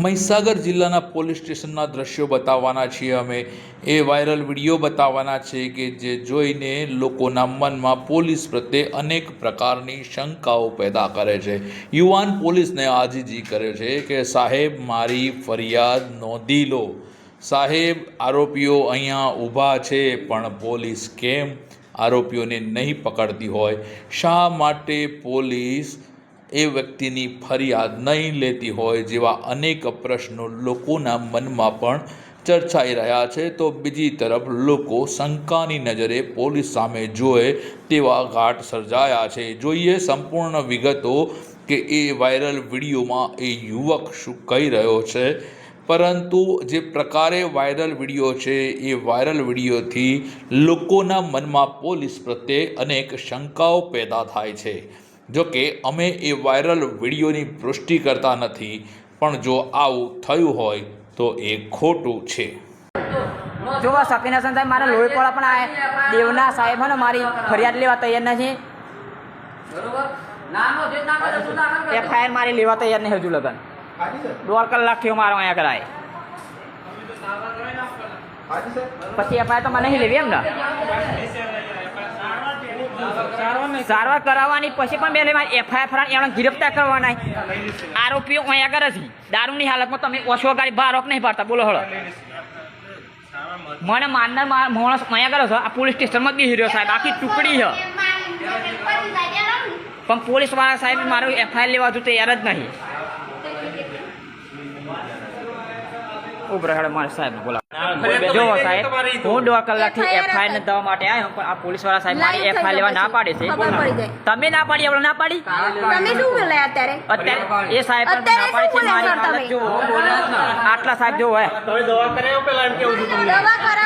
મહીસાગર જિલ્લાના પોલીસ સ્ટેશનના દ્રશ્યો બતાવવાના છીએ અમે। એ વાયરલ વિડીયો બતાવવાના છે કે જે જોઈને લોકોના મનમાં પોલીસ પ્રત્યે અનેક પ્રકારની શંકાઓ પેદા કરે છે। યુવાન પોલીસને આજીજી કરે છે કે સાહેબ મારી ફરિયાદ નોંધી લો। સાહેબ આરોપીઓ અહીંયા ઊભા છે પણ પોલીસ કેમ આરોપીઓને નહીં પકડતી હોય? શા માટે પોલીસ એ વ્યક્તિની ફરિયાદ નહીં લેતી હોય? જેવા અનેક પ્રશ્નો લોકોના મનમાં પણ ચર્ચાઈ રહ્યા છે। તો બીજી તરફ લોકો શંકાની નજરે પોલીસ સામે જોવે તેવા ઘાટ સર્જાયા છે। જોઈએ સંપૂર્ણ વિગતો કે એ વાયરલ વિડીયોમાં એ યુવક શું કહી રહ્યો છે। પરંતુ જે પ્રકારે વાયરલ વિડીયો છે એ વાયરલ વિડીયોથી લોકોના મનમાં પોલીસ પ્રત્યે અનેક શંકાઓ પેદા થાય છે। જો કે અમે એ વાયરલ વિડીયોની પુષ્ટિ કરતા નથી, પણ જો આવું થયું હોય તો એ ખોટું છે। જો સફીના સાહેબ મારા લોહી પડે પણ આ દેવના સાહેબ ને મારી ફરિયાદ લેવા તૈયાર નથી। એફઆઈઆર મારી લેવા તૈયાર નહીં હજુ લગન 1.5 કલાક થયો મારો અહીંયા કરાય પછી એફઆઈઆર તો મને નહીં લેવી એમ ને સારવાર કરાવવાની પછી પણ બે લેવા એફઆઈઆર એમને ગિરફ્તાર કરવાના આરોપીઓ અહીંયા કરે છે। દારૂની હાલતમાં તમે ઓછો ગાડી બહાર રોક નહીં પાડતા બોલો હળો મને માનનાર માણસ અહીંયા કરે છે। આ પોલીસ સ્ટેશનમાં બેસી રહ્યો સાહેબ આખી ટુકડી છે પણ પોલીસ વાળા સાહેબ મારું એફઆઈઆર લેવા તો તૈયાર જ નહીં। ઉભરાડે મારે સાહેબ બોલા જો સાહેબ હું 1.5 કલાકથી એફઆઈઆર ને દવા માટે આવ્યો પણ આ પોલીસ વાળા સાહેબ મારી એફઆઈઆર લેવા ના પાડે છે। તમે ના પાડી આપણે ના પાડી તમે શું બોલ્યા અત્યારે એ સાહેબ ના પાડે છે મારી હાલત જો આટલા સાહેબ જો હે તમે દવા કરાયો પેલા એમ કેવું તમને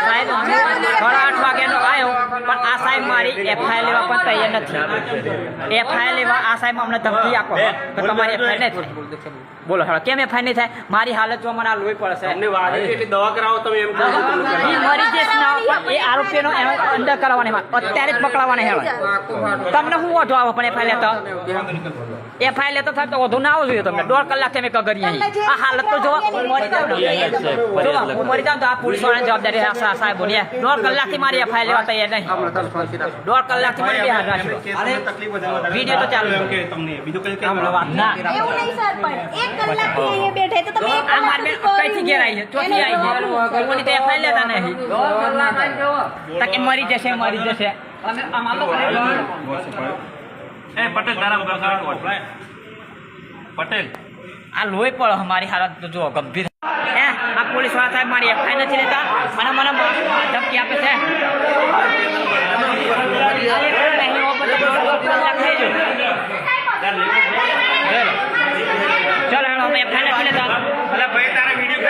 સાહેબ 8:30 વાગ્યાનો આવ્યો પણ આ સાહેબ મારી એફઆઈઆર લેવા પણ તૈયાર નથી। એફઆઈઆર લેવા આ સાહેબ અમને ધમકી આપો તો તમારી એફઆઈઆર નહીં થાય બોલો હવે કેમ એફઆઈઆર નહીં થાય? મારી હાલત જો મને આ લોહી પડશે દવા કરાવો તમે એમ મરી જશે ના એ આરોપીનો અંદર કરાવવાની અત્યારે જ પકડાવવાના હેવા તમને હું વધુ આવો પણ એફઆઈઆર લેતો થાય તો વધુ ના આવવું જોઈએ તમને 1.5 કલાક અમે કગરી અહીં આ હાલત તો જોવા હું મરી જાઉં હું મરી જાઉં તો આ પોલીસ વાળાની જવાબદારી સાહેબ બોલ્યા 1.5 કલાકથી મારી એફઆઈઆર લેવા તૈયાર નહીં 1.5 કલાકથી મને બિહાર રાખ્યો વિડીયો તો ચાલુ તમને બીજું કઈ ના એવું નહીં સર પણ 1 કલાકથી અહીંયા બેઠે તો તમે આ મારી કઈથી ઘેર આવી છે ચોથી આવી છે કોની તો એફઆઈઆર લેતા નહીં તાકે મરી જશે એ પટેલ પટેલ આ લોહી પડે અમારી હાલત તો જો ગંભીર હે આ પોલીસ વાળા સાહેબ મારી એફઆઈઆર નથી લેતા મને ધમકી આપે છે। ચાલો અમે એફઆઈઆર નથી લેતા ભાઈ તારા વિડીયો